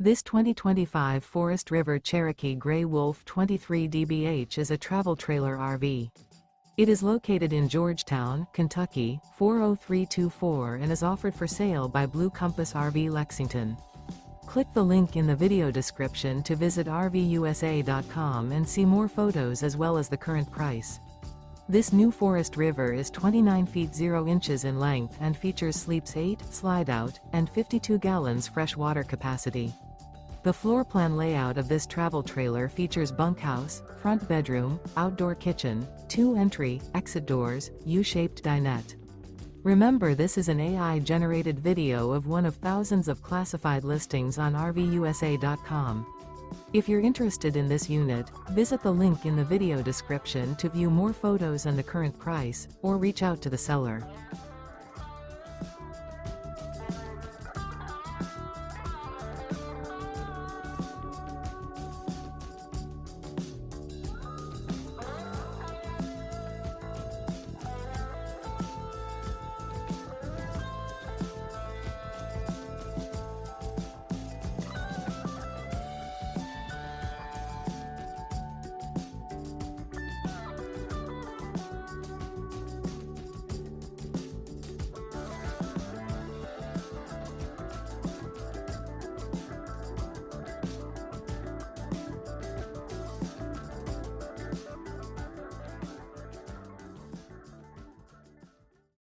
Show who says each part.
Speaker 1: This 2025 Forest River Cherokee Grey Wolf 23 dbH is a travel trailer RV. It is located in Georgetown, Kentucky, 40324 and is offered for sale by Blue Compass RV Lexington. Click the link in the video description to visit RVUSA.com and see more photos as well as the current price. This new Forest River is 29 feet 0 inches in length and features sleeps 8, slide-out, and 52 gallons fresh water capacity. The floor plan layout of this travel trailer features bunkhouse, front bedroom, outdoor kitchen, 2 entry, exit doors, U-shaped dinette. Remember, this is an AI-generated video of one of thousands of classified listings on RVUSA.com. If you're interested in this unit, visit the link in the video description to view more photos and the current price, or reach out to the seller.